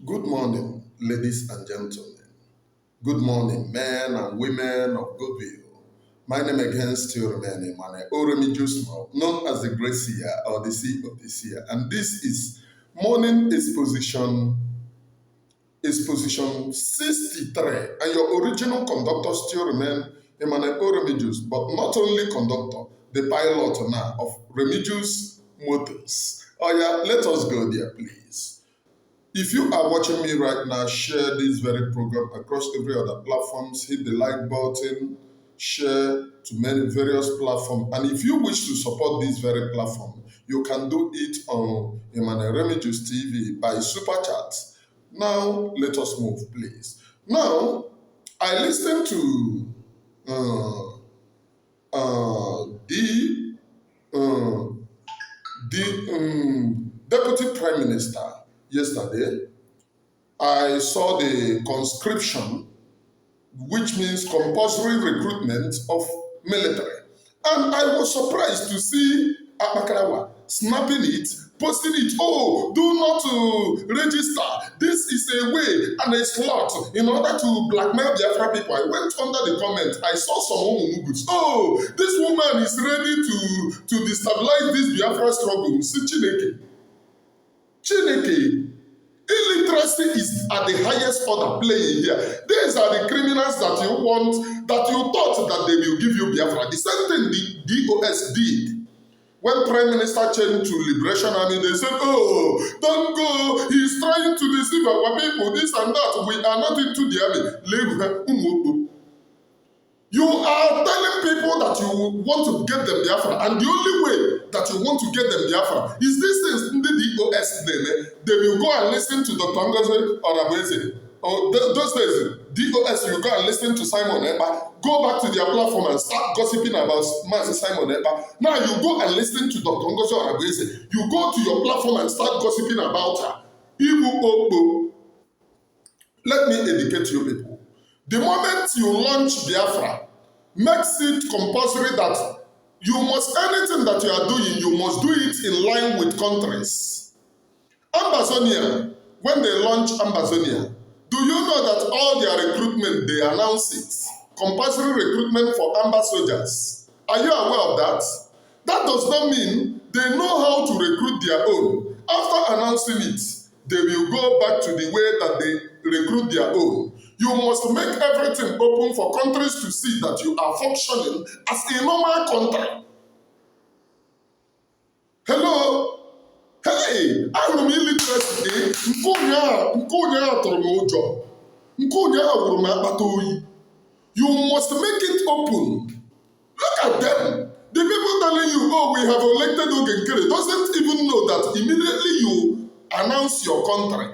Good morning, ladies and gentlemen. Good morning, men and women of goodwill. My name again still remains Emmanuel Oremi Jusmo, known as the Great Seer or the Sea of the Seer. And this is morning exposition 63. And your original conductor still remains Emmanuel Oremi Jus, but not only conductor, the pilot now of Remigius Motors. Oh yeah, let us go there, please. If you are watching me right now, share this very program across every other platforms. Hit the like button, share to many various platforms. And if you wish to support this very platform, you can do it on Emmanuel Remigius TV by Super Chat. Now, let us move, please. Now, I listened to uh, the Deputy Prime Minister yesterday. I saw the conscription, which means compulsory recruitment of military. And I was surprised to see Akpakarawa snapping it, posting it. Oh, do not register. This is a way and a slot in order to blackmail Biafra people. I went under the comment. I saw some Umugus. Oh, this woman is ready to destabilize this Biafra struggle. See Chineke. Chineke. Illiteracy is at the highest order playing here. These are the criminals that you want, that you thought that they will give you Biafra. The same thing the DOS did. When Prime Minister changed to Liberation Army, they said, oh, don't go. He's trying to deceive our people, this and that. We are not into the army. Leave her. You are telling people that you want to get them Biafra, and the only way that you want to get them Biafra is this is in the DOS name. They will go and listen to Dr Ngozi Orabueze. Or those days, DOS will go and listen to Simon Ekpa, go back to their platform and start gossiping about Master Simon Ekpa. Now you go and listen to Dr Ngozi Orabueze. You go to your platform and start gossiping about her. Ibu Obo. Let me educate you people. The moment you launch Biafra, makes it compulsory that you must, anything that you are doing, you must do it in line with countries. Ambazonia, when they launch Ambazonia, do you know that all their recruitment, they announce it? Compulsory recruitment for Amba soldiers. Are you aware of that? That does not mean they know how to recruit their own. After announcing it, they will go back to the way that they recruit their own. You must make everything open for countries to see that you are functioning as a normal country. Hello? Hey, ahụrụ m illiteracy nke ụnyaahụ tụrụ m ụjọ. Nke ụnyaahụ wụrụ m akpata oyi. You must make it open. Look at them. The people telling you, oh, we have elected Nkere doesn't even know that immediately you announce your country.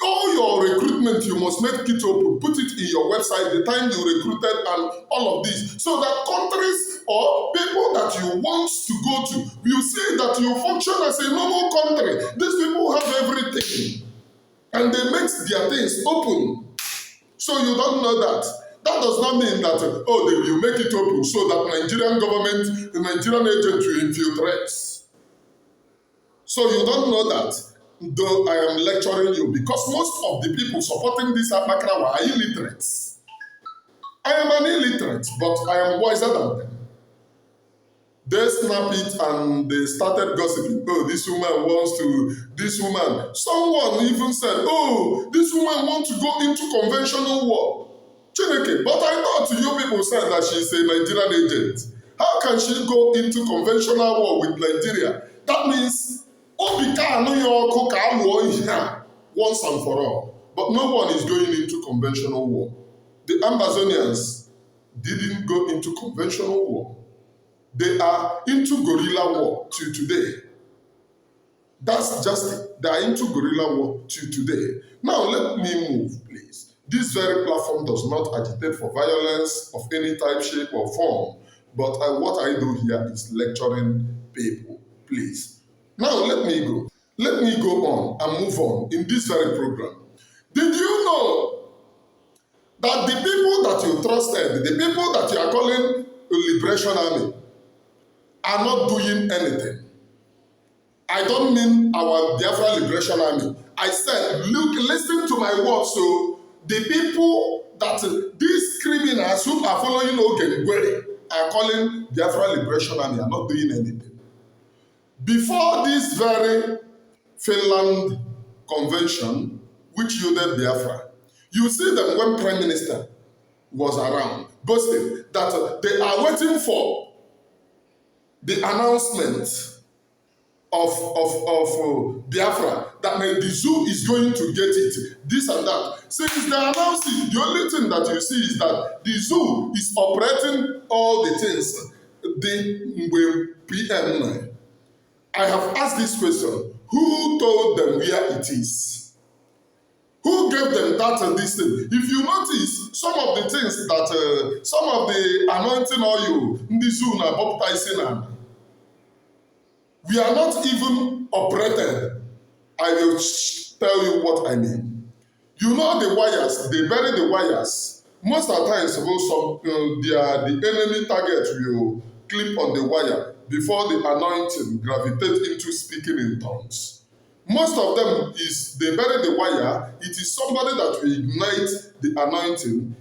All your recruitment, you must make it open. Put it in your website, the time you recruited and all of this. So that countries or people that you want to go to will see that you function as a normal country. These people have everything. And they make their things open. So you don't know that. That does not mean that, oh, they will make it open so that Nigerian government, the Nigerian agent will infiltrate. So you don't know that. Though I am lecturing you, because most of the people supporting this Akpakarawa are illiterates. I am an illiterate, but I am wiser than them. They snap it and they started gossiping. Oh, this woman wants to, this woman. Someone even said, oh, this woman wants to go into conventional war. Chineke, but I thought you people said that she's a Nigerian agent. How can she go into conventional war with Nigeria? That means once and for all. But no one is going into conventional war. The Ambazonians didn't go into conventional war. They are into guerrilla war till today. That's just it. They are into guerrilla war till today. Now let me move, please. This very platform does not agitate for violence of any type, shape, or form. But what I do here is lecturing people, please. Now let me go. Let me go on and move on in this very program. Did you know that the people that you trusted, the people that you are calling the Liberation Army, are not doing anything? I don't mean our Biafra Liberation Army. I said, look, listen to my words. So the people that these criminals who are following Nkere are calling Biafra Liberation Army are not doing anything. Before this very Finland convention, which yielded Biafra, you see them when Prime Minister was around, boasting that they are waiting for the announcement of Biafra, that the zoo is going to get it, this and that. Since they announced it, the only thing that you see is that the zoo is operating all the things. The PM, I have asked this question, who told them where it is? Who gave them that and this thing? If you notice, some of the things that, some of the anointing oil, in the zoo, na baptizing, we are not even operated. I will tell you what I mean. You know the wires, they bury the wires. Most of the times, the enemy target will clip on the wire before the anointing gravitates into speaking in tongues. Most of them is they bury the wire. It is somebody that will ignite the anointing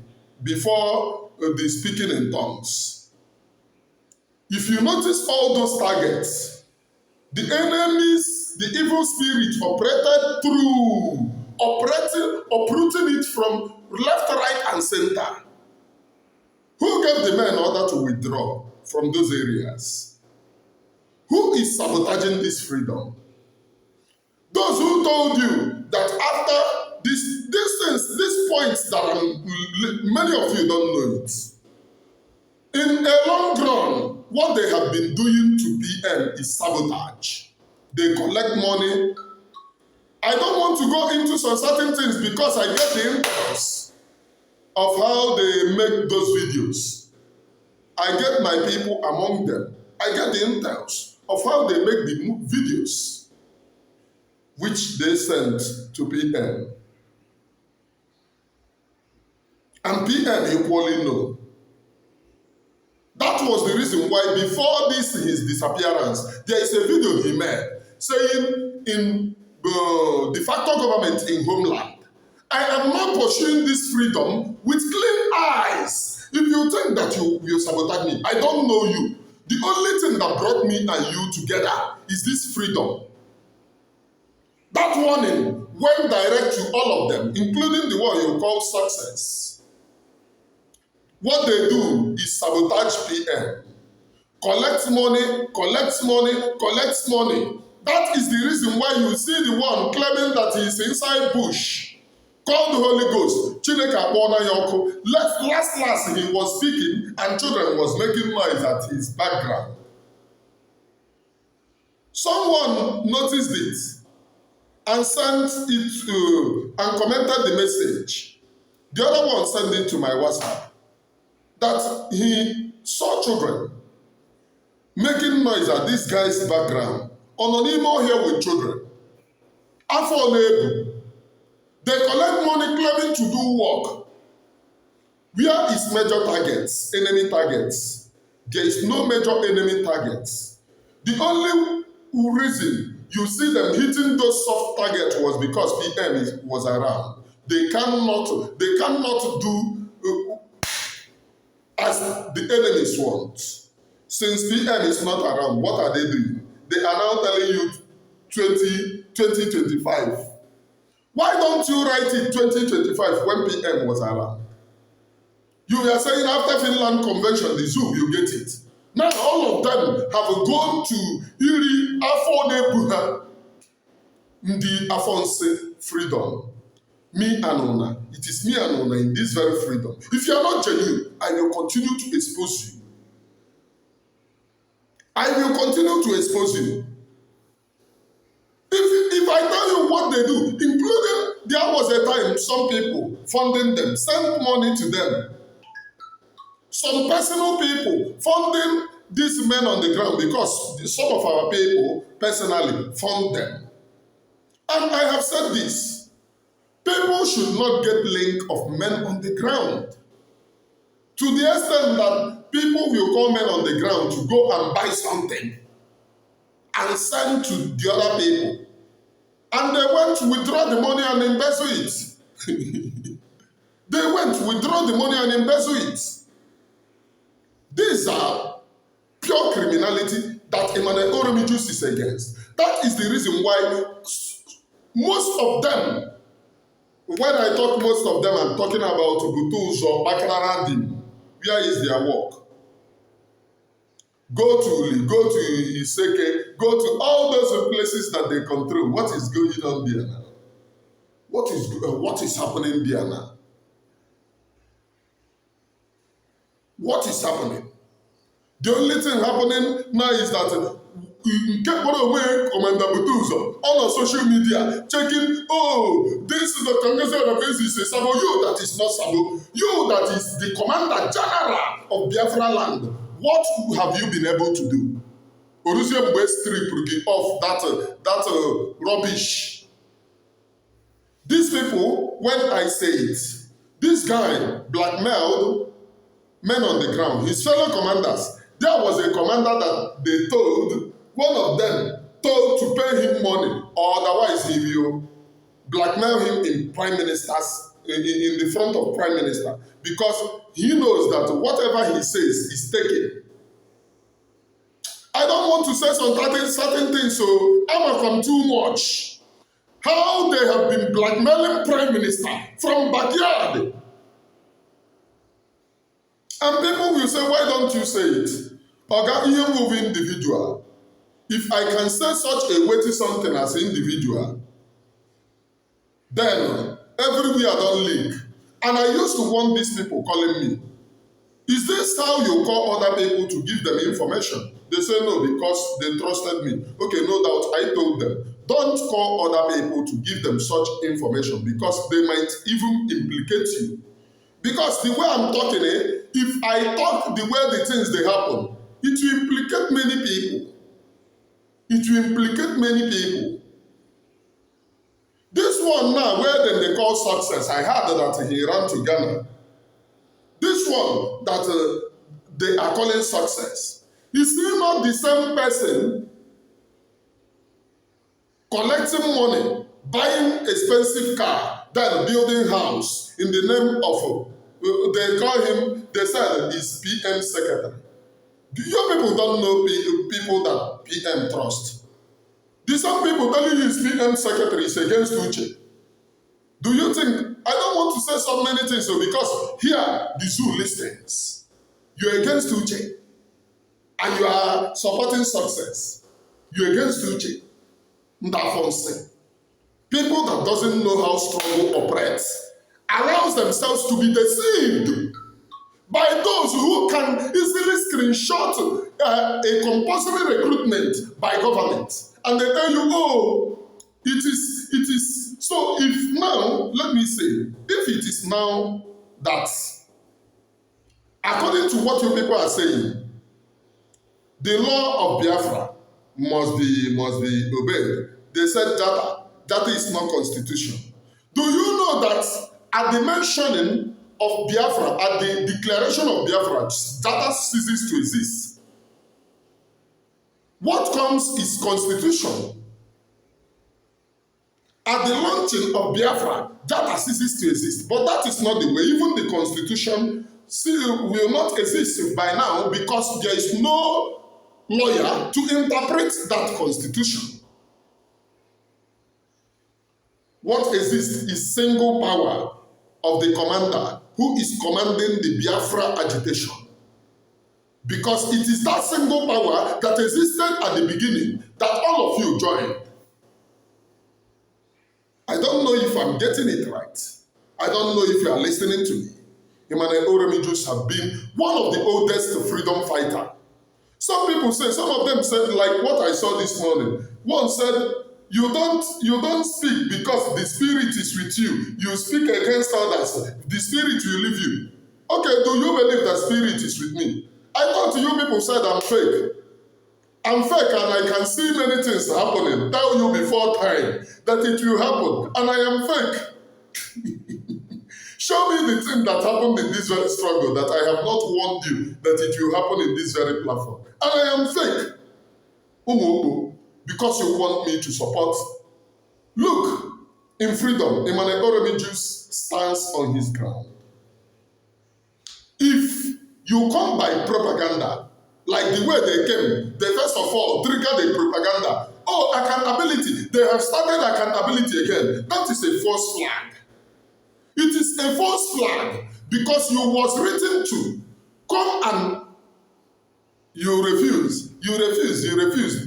before the speaking in tongues. If you notice all those targets, the enemies, the evil spirit operated through, uprooting it from left, right, and center. Who gave the men order to withdraw from those areas? Who is sabotaging this freedom? Those who told you that after these points that many of you don't know it. In a long run, what they have been doing to BN is sabotage. They collect money. I don't want to go into some certain things because I get the inputs of how they make those videos. I get my people among them. I get the intels of how they make the videos, which they send to BN. And BN equally know. That was the reason why before his disappearance, there is a video he made saying in the de facto government in homeland, I am not pursuing this freedom with clean eyes. If you think that you sabotage me, I don't know you. The only thing that brought me and you together is this freedom. That warning went direct to all of them, including the one you call success. What they do is sabotage PM. Collect money, collects money, collects money. That is the reason why you see the one claiming that he is inside bush, called the Holy Ghost. Chineke akpọna ya ọkụ. Last he was speaking and children was making noise at his background. Someone noticed it and sent it to, and commented the message. The other one sent it to my WhatsApp. That he saw children making noise at this guy's background. On an email here with children. After they collect money claiming to do work. Where is major targets, enemy targets? There is no major enemy targets. The only reason you see them hitting those soft targets was because PM was around. They cannot do as the enemies want. Since PM is not around, what are they doing? They are now telling you 2025. Why don't you write it 2025 when PM was around? You were saying after Finland Convention, the zoo, you get it. Now all of them have gone to Iri Afode Ndi Afonse freedom. Me and Ona. It is me and Ona in this very freedom. If you are not genuine, I will continue to expose you. I will continue to expose you. If I tell you what they do, including there was a time some people funding them, sent money to them. Some personal people funding these men on the ground because some of our people personally fund them. And I have said this. People should not get link of men on the ground. To the extent that people will call men on the ground to go and buy something and send to the other people. And they went to withdraw the money and embezzle it. They went to withdraw the money and embezzle it. These are pure criminality that Emmanuel Orabueze is against. That is the reason why most of them, when I talk most of them, I'm talking about Butus or Bakararandim. Where is their work? Go to Uli, go to Iseke, go to all those places that they control. What is going on there now? What is happening there now? What is happening? The only thing happening now is that Nkere away Commander Butuzo on social media checking, oh, this is Dr Ngozi Orabueze is Sabo. You that is not Sabo. You that is the Commander General of Biafra land. What have you been able to do? Oruzie Mgbe strip off that rubbish. These people, when I say it, this guy blackmailed men on the ground, his fellow commanders. There was a commander that they told, one of them told to pay him money, or otherwise he will blackmail him in prime ministers, in the front of prime minister, because he knows that whatever he says is taken. I don't want to say some certain things, so I'm come too much. How they have been blackmailing prime minister from backyard. And people will say, why don't you say it? Oga, you move individual. If I can say such a weighty something as individual, then everywhere don't leak. And I used to want these people calling me. Is this how you call other people to give them information? They say no, because they trusted me. Okay, no doubt, I told them, don't call other people to give them such information because they might even implicate you. Because the way I'm talking, if I talk the way the things they happen, it will implicate many people. It will implicate many people. This one now, where then they call success, I heard that he ran to Ghana. This one that they are calling success, is he not the same person collecting money, buying expensive car, then building house in the name of, they call him, they said he's PM secretary. Do you people don't know people that PM trust? Do some people telling you his PM secretary is against Uche? Do you think, I don't want to say so many things, so because here, the zoo listens. You're against Uche, and you are supporting success. You're against Uche. Ndafonse. People that doesn't know how struggle operates allows themselves to be deceived by those who can easily screenshot a compulsory recruitment by government. And they tell you, oh, it is. So if now, let me say, if it is now that, according to what you people are saying, the law of Biafra must be obeyed. They said data is not constitution. Do you know that at the mentioning of Biafra, at the declaration of Biafra, data ceases to exist? What comes is constitution. At the launching of Biafra, data ceases to exist. But that is not the way. Even the constitution still will not exist by now because there is no lawyer to interpret that constitution. What exists is single power of the commander who is commanding the Biafra agitation. Because it is that single power that existed at the beginning that all of you joined. I don't know if I'm getting it right. I don't know if you are listening to me. Emmanuel Orabueze have been one of the oldest freedom fighters. Some people say, some of them said, like what I saw this morning. One said, you don't speak because the spirit is with you. You speak against others. The spirit will leave you. Okay, do you believe that spirit is with me? I thought you people said I'm fake. I'm fake and I can see many things happening. Tell you before time that it will happen. And I am fake. Show me the thing that happened in this very struggle that I have not warned you that it will happen in this very platform. And I am fake. Because you want me to support Look, in freedom, Emmanuel Oremiju's stands on his ground. If you come by propaganda, like the way they came, they first of all trigger the propaganda. Oh, accountability. They have started accountability again. That is a false flag. It is a false flag because you was written to come and you refuse.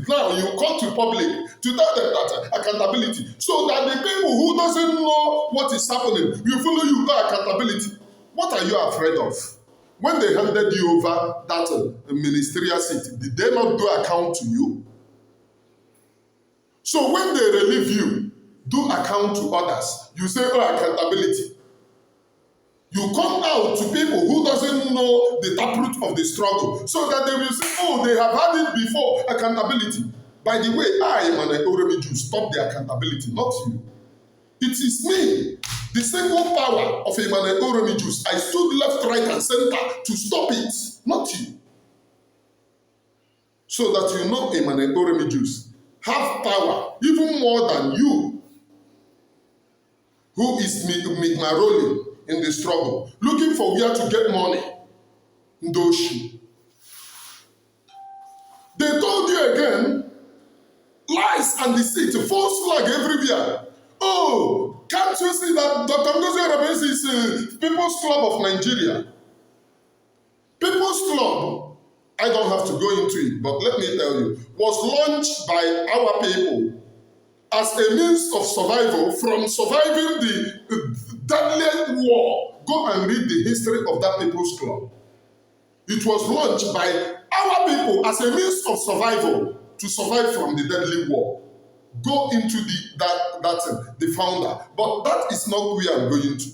Now you come to public to tell them that accountability. So that the people who doesn't know what is happening, you follow you by accountability. What are you afraid of? When they handed you over that ministerial seat, did they not do account to you? So when they relieve you, do account to others. You say, oh, accountability. You come out to people who doesn't know the taproot of the struggle, so that they will say, oh, they have had it before, accountability. By the way, I, Emmanuel Oremiju, stop the accountability, not you. It is me, the single power of Emmanuel Oremiju. I stood left, right, and center to stop it, not you. So that you know Emmanuel Oremiju have power even more than you, who is Maroli in the struggle, looking for where to get money. Ndoshi. They told you again, lies and deceit, false flag everywhere. Oh, can't you see that Dr. Ngozi Orabueze is People's Club of Nigeria? People's Club, I don't have to go into it, but let me tell you, was launched by our people as a means of survival from surviving the deadly war. Go and read the history of that People's Club. It was launched by our people as a means of survival to survive from the deadly war. Go into the founder. But that is not where I'm going to.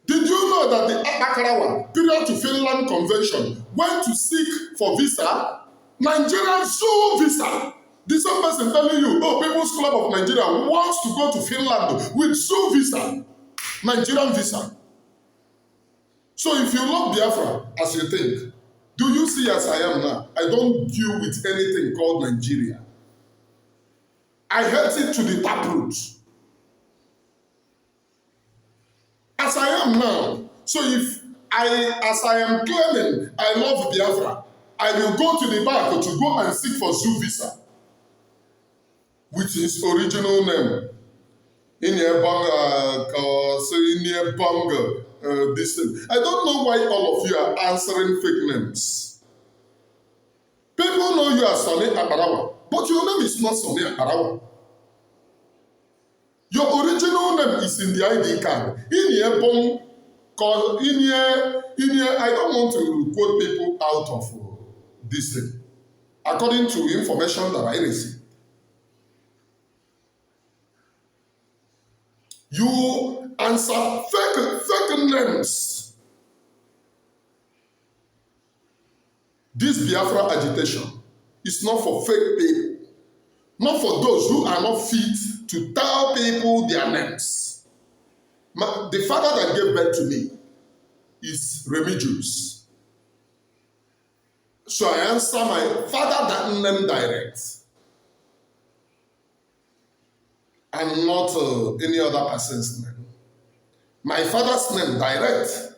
Did you know that the Akpakarawa period to Finland Convention went to seek for visa? Nigerian zoo visa. The same person telling you, oh, People's Club of Nigeria wants to go to Finland with zoo visa, Nigerian visa. So if you love Biafra as you think, do you see as I am now? I don't deal with anything called Nigeria. I hate it to the taproot. As I am now, so as I am claiming I love Biafra, I will go to the back to go and seek for zoo visa with his original name. This thing. I don't know why all of you are answering fake names. People know you as Sonny Akpakarawa, but your name is not Sonny Akpakarawa. Your original name is in the ID card. I don't want to quote people out of this thing. According to information that I received. You answer fake names. This Biafra agitation is not for fake people, not for those who are not fit to tell people their names. The father that gave birth to me is Remigius. So I answer my father that name direct. And not any other person's name. My father's name direct.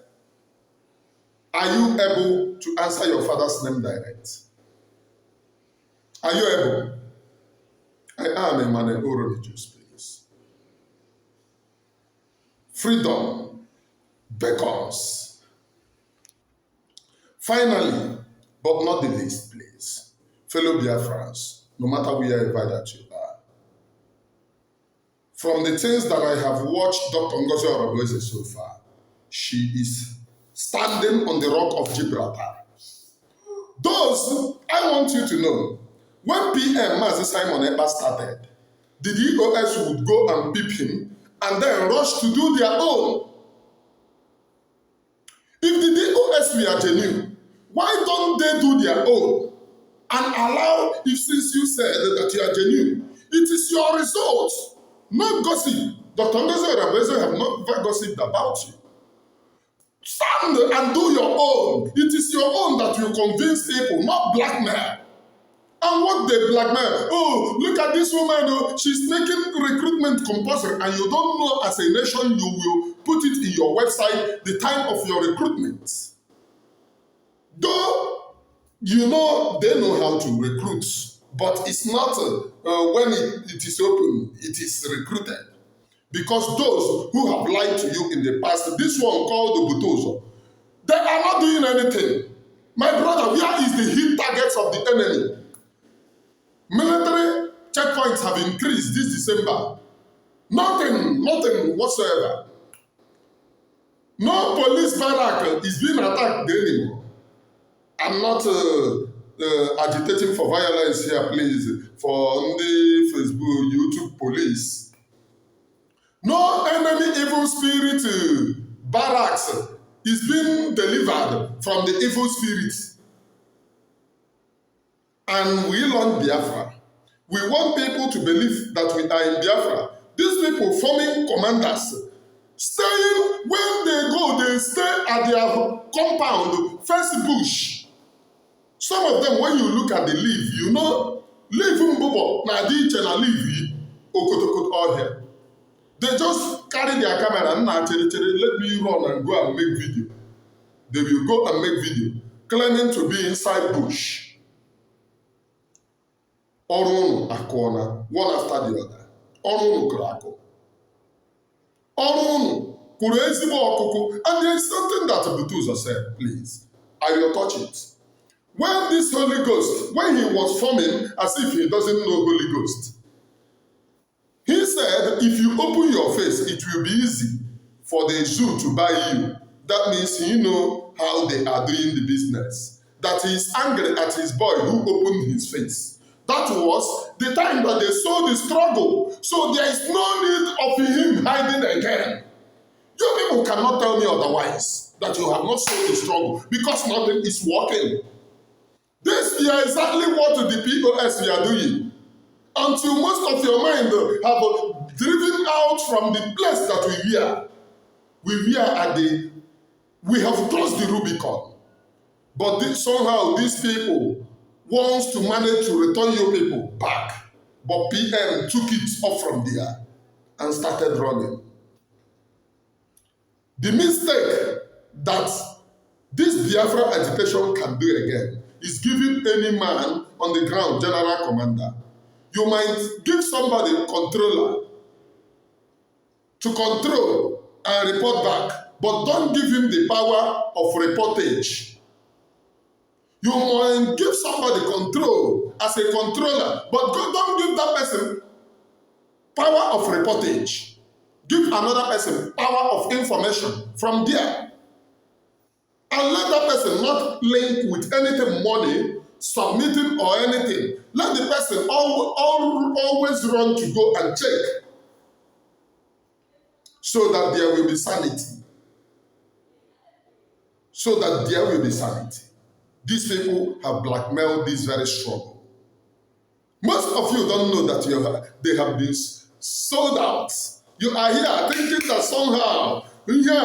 Are you able to answer your father's name direct? Are you able? I am Emmanuel Oremiju, please. Freedom beckons. Finally, but not the least, please, fellow Biafrans, no matter wherever that you are, from the things that I have watched Dr. Ngozi Orabueze so far, she is standing on the rock of Gibraltar. Those, I want you to know, when PM Mazi Simon Ekpa started, the DOS would go and peep him and then rush to do their own. If the DOS were genuine, why don't they do their own and allow, if since you said that you are genuine, it is your result. Not gossip. Dr. Ngozi Orabueze have not gossiped about you. Stand and do your own. It is your own that will convince people, not blackmail. And what they blackmail, oh, look at this woman, oh, she's making recruitment compulsory, and you don't know as a nation you will put it in your website the time of your recruitment. Though you know they know how to recruit, but it's not when it is open, it is recruited. Because those who have lied to you in the past, this one called the Butozo, they are not doing anything. My brother, where is the hit targets of the enemy? Military checkpoints have increased this December. Nothing whatsoever. No police barrack is being attacked anymore. I'm not agitating for violence here, please, for the Facebook, YouTube police. No enemy evil spirit barracks is being delivered from the evil spirits. And we want Biafra. We want people to believe that we are in Biafra. These people forming commanders, staying when they go, they stay at their compound, first bush. Some of them, when you look at the leaf, you know, leaf mbubo, na di chena leaf, okotokot all here. They just carry their camera and let me run and go and make video. They will go and make video, claiming to be inside bush. Ọrụ akọna, one after the other. Ọrụ kụrụ akụ. Ọrụ kụrụ ezigbo ọkụkụ. And there is something that Butuzo said, please. I will touch it. When this Holy Ghost, when he was forming as if he doesn't know Holy Ghost, he said, if you open your face, it will be easy for the zoo to buy you. That means he knows how they are doing the business. That he is angry at his boy who opened his face. That was the time that they saw the struggle. So there is no need of him hiding again. You people cannot tell me otherwise, that you have not seen the struggle, because nothing is working. This is exactly what the POS we are doing. Until most of your mind have driven out from the place that we were. We have crossed the Rubicon. But somehow these people wants to manage to return your people back. But PM took it off from there and started running. The mistake that this Biafra agitation can do again is giving any man on the ground general commander. You might give somebody controller to control and report back, but don't give him the power of reportage. You might give somebody control as a controller, but don't give that person power of reportage. Give another person power of information from there. And let that person not link with anything, money, submitting or anything. Let the person always run to go and check, so that there will be sanity. So that there will be sanity. These people have blackmailed this very struggle. Most of you don't know that they have been sold out. You are here thinking that somehow, include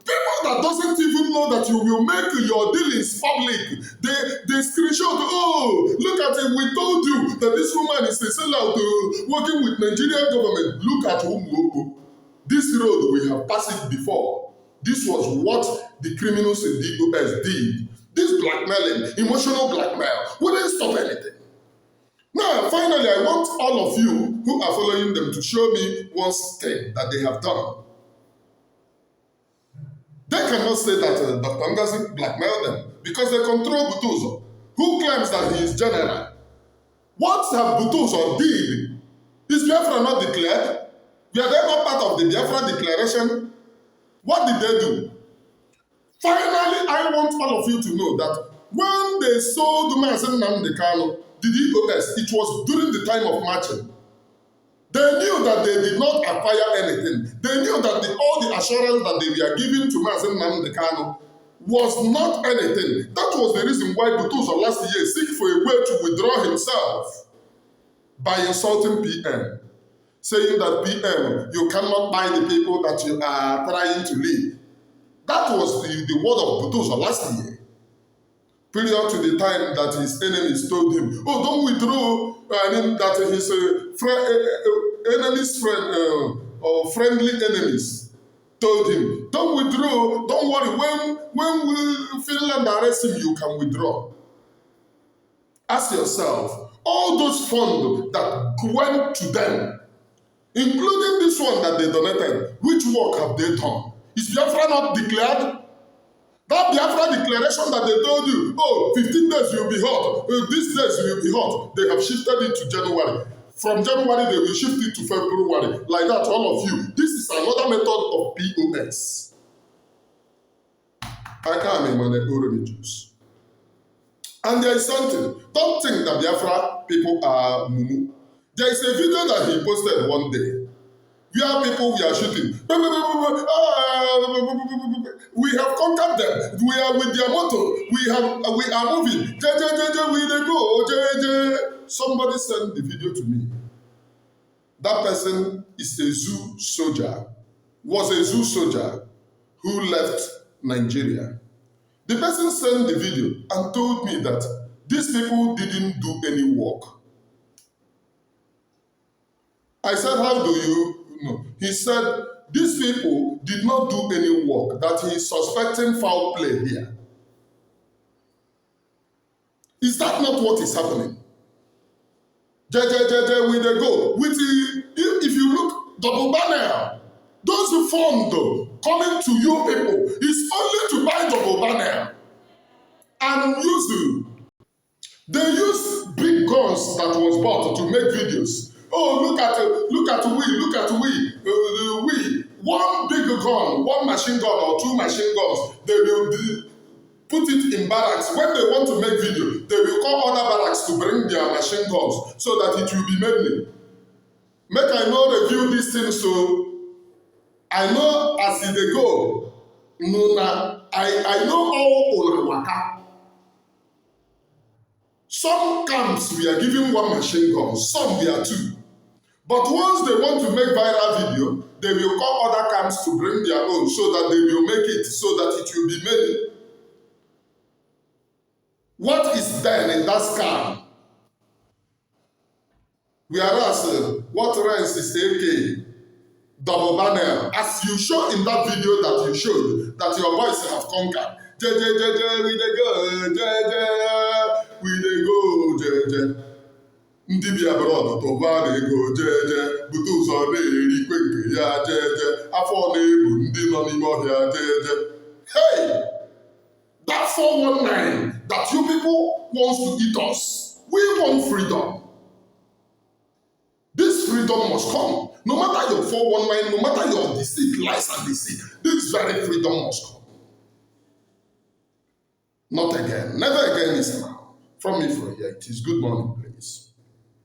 people that doesn't even know that you will make your dealings public. They screenshot, oh, look at it, we told you that this woman is a sellout working with Nigerian government. Look at whom. This road, we have passed it before. This was what the criminals in the US did. This blackmailing, emotional blackmail, wouldn't stop anything. Now, finally, I want all of you who are following them to show me one thing that they have done. They cannot say that Dr. Ngozi blackmailed them because they control Butuzo, who claims that he is general. What have Butuzo did? Is Biafra not declared? Were they not part of the Biafra declaration? What did they do? Finally, I want all of you to know that when they sold Mazen Nnamdi Kanu, the DOS, it was during the time of marching. They knew that they did not acquire anything. They knew that all the assurance that they were giving to Mazen Nnamdi Kanu was not anything. That was the reason why Butuzo last year seek for a way to withdraw himself by insulting PM. Saying that PM, you cannot buy the people that you are trying to lead. That was the word of Butosa last year. Period to the time that his enemies told him, oh, don't withdraw, that his enemies, or friendly enemies told him, don't withdraw, don't worry, when Finland arrests him, you can withdraw. Ask yourself, all those funds that went to them, including this one that they donated, which work have they done? Is Biafra not declared? That Biafra declaration that they told you, oh, 15 days will be hot, these days will be hot, they have shifted it to January. From January, they will shift it to February. Like that, all of you. This is another method of POS. I can't remember the Jews. And there is something. Don't think that Biafra people are mumu. There is a video that he posted one day where people were shooting. We have conquered them. We are with their motto. We are moving. We go. Somebody sent the video to me. That person is a zoo soldier, was a zoo soldier who left Nigeria. The person sent the video and told me that these people didn't do any work. I said, how do you know? He said, these people did not do any work, that he is suspecting foul play here. Is that not what is happening? We they go. If you look, double banner, those funds coming to you people is only to buy double banner and use them. They use big guns that was bought to make videos. Oh, look at we. One big gun, one machine gun or two machine guns, they will put it in barracks. When they want to make video, they will call other barracks to bring their machine guns so that it will be made. Make I know review these things so I know as they go. I know all waka. Some camps we are giving one machine gun, some we are two. But once they want to make viral video, they will call other camps to bring their own so that they will make it, so that it will be made. What is then in that scam? Whereas what rents is AK, double banner, as you show in that video that you showed, that your boys have conquered. We dey go. Ndị bi abroad tụba na-ego jeje bute ụzọ na-erikwe nke ya jeje afọ na-ebu ndị nọ n'ime ọhịa jeje. Hey! That 419 that you people wants to eat us, we want freedom. This freedom must come. No matter your 419, no matter your deceit, lies and deceit, this very freedom must come. Not again. Never again is now. From me from here, it is good morning, please.